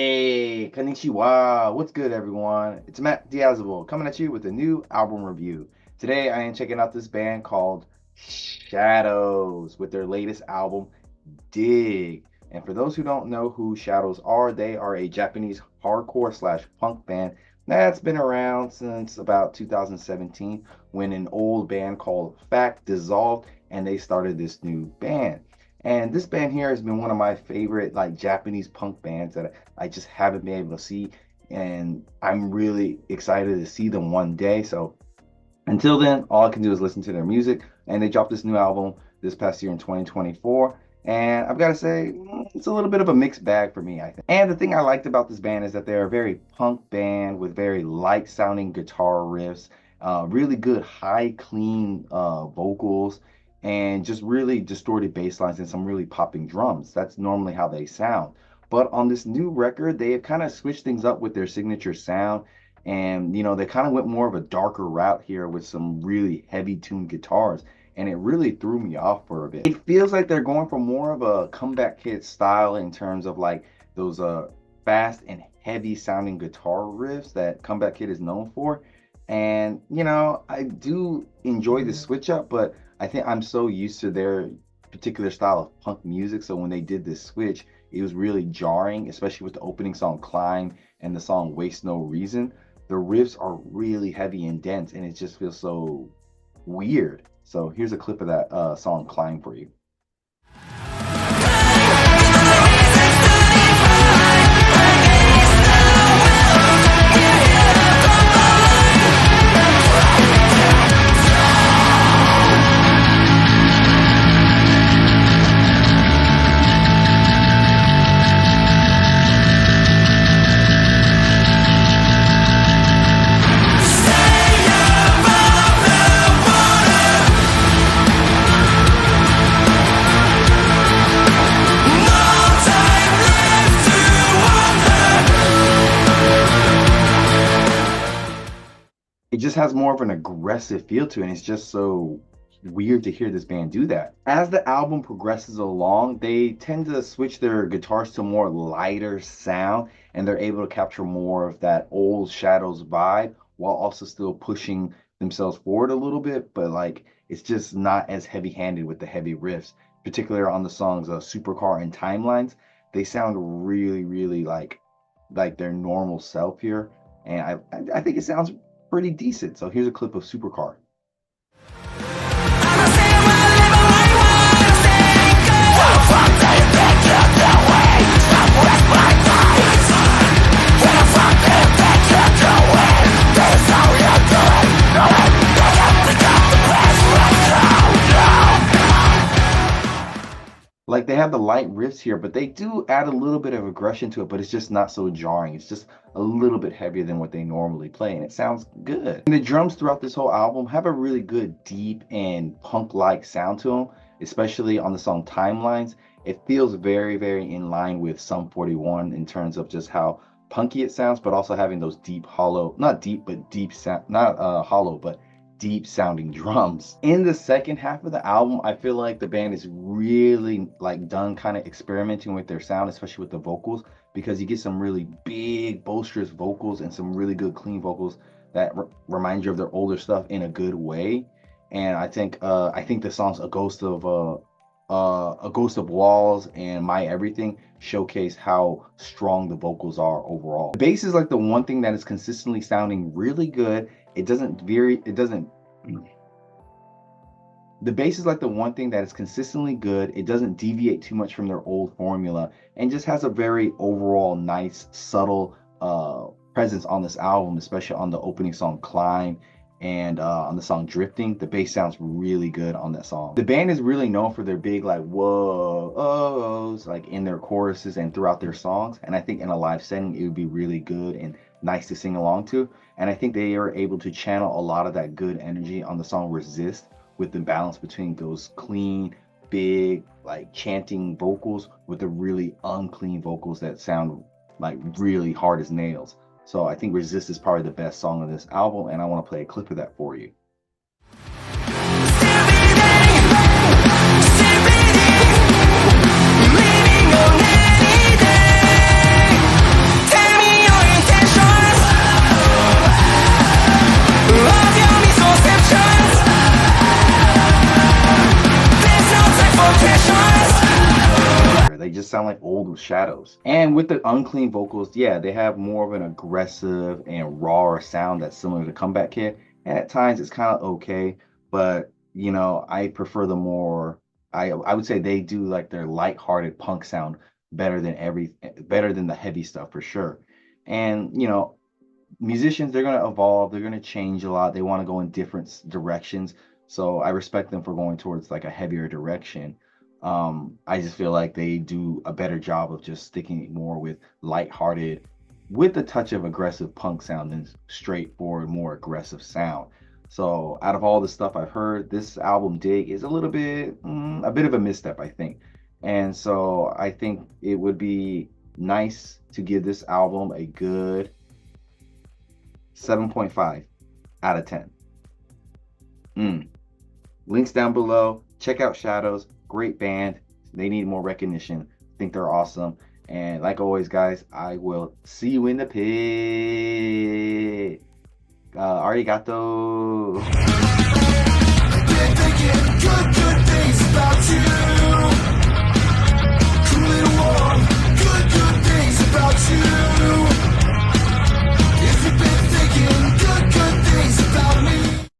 Hey, konnichiwa. What's good, everyone? It's Matt Diazable coming at you with a new album review. Today, I am checking out this band called Shadows with their latest album, Dig. And for those who don't know who Shadows are, they are a Japanese hardcore slash punk band that's been around since about 2017 when an old band called Fact dissolved and they started this new band. And this band here has been one of my favorite like Japanese punk bands that I just haven't been able to see. And I'm really excited to see them one day. So until then, all I can do is listen to their music. And they dropped this new album this past year in 2024. And I've got to say, it's a little bit of a mixed bag for me, I think. And the thing I liked about this band is that they're a very punk band with very light sounding guitar riffs, really good high clean vocals, and just really distorted bass lines and some really popping drums. That's normally how they sound. But on this new record, they have kind of switched things up with their signature sound. And, they kind of went more of a darker route here with some really heavy tuned guitars. And it really threw me off for a bit. It feels like they're going for more of a Comeback Kid style in terms of like those fast and heavy sounding guitar riffs that Comeback Kid is known for. And, I do enjoy the switch up, but I think I'm so used to their particular style of punk music. So when they did this switch, it was really jarring, especially with the opening song Climb and the song Waste No Reason. The riffs are really heavy and dense, and it just feels so weird. So here's a clip of that song Climb for you. It just has more of an aggressive feel to it, and it's just so weird to hear this band do that. As the album progresses along, they tend to switch their guitars to more lighter sound, and they're able to capture more of that old Shadows vibe while also still pushing themselves forward a little bit, but like it's just not as heavy-handed with the heavy riffs, particularly on the songs Supercar and Timelines. They sound really, really like their normal self here, and I think it sounds pretty decent. So here's a clip of Supercar. Like they have the light riffs here, but they do add a little bit of aggression to it, but it's just not so jarring. It's just a little bit heavier than what they normally play, and it sounds good. And the drums throughout this whole album have a really good deep and punk-like sound to them, especially on the song Timelines. It feels very, very in line with Sum 41 in terms of just how punky it sounds, but also having those deep, hollow, not deep, but deep sound, not hollow, but deep sounding drums. In the second half of the album, I feel like the band is really like done kind of experimenting with their sound, especially with the vocals, because you get some really big boisterous vocals and some really good clean vocals that remind you of their older stuff in a good way. And I think the songs A Ghost of Walls and My Everything showcase how strong the vocals are overall. The bass is like the one thing that is consistently sounding really good. The bass is like the one thing that is consistently good. It doesn't deviate too much from their old formula and just has a very overall nice, subtle presence on this album, especially on the opening song Climb and on the song Drifting. The bass sounds really good on that song. The band is really known for their big like whoa-ohs like in their choruses and throughout their songs, and I think in a live setting it would be really good and nice to sing along to. And I think they are able to channel a lot of that good energy on the song Resist with the balance between those clean, big, like chanting vocals with the really unclean vocals that sound like really hard as nails. So I think Resist is probably the best song on this album, and I want to play a clip of that for you. just sound like old Shadows. And with the unclean vocals, yeah, they have more of an aggressive and rawer sound that's similar to Comeback Kid. And at times it's kind of okay, but you know, I prefer the more I would say they do like their light-hearted punk sound better than the heavy stuff for sure. And you know, musicians, they're going to evolve, they're going to change a lot, they want to go in different directions, so I respect them for going towards like a heavier direction. I just feel like they do a better job of just sticking more with lighthearted with a touch of aggressive punk sound than straightforward more aggressive sound. So out of all the stuff I've heard, this album Dig is a bit of a misstep, I think. And so I think it would be nice to give this album a good 7.5 out of 10. Links down below. Check out Shadows. Great band. They need more recognition. I think they're awesome. And like always, guys, I will see you in the pit. Arigato. Good things about you.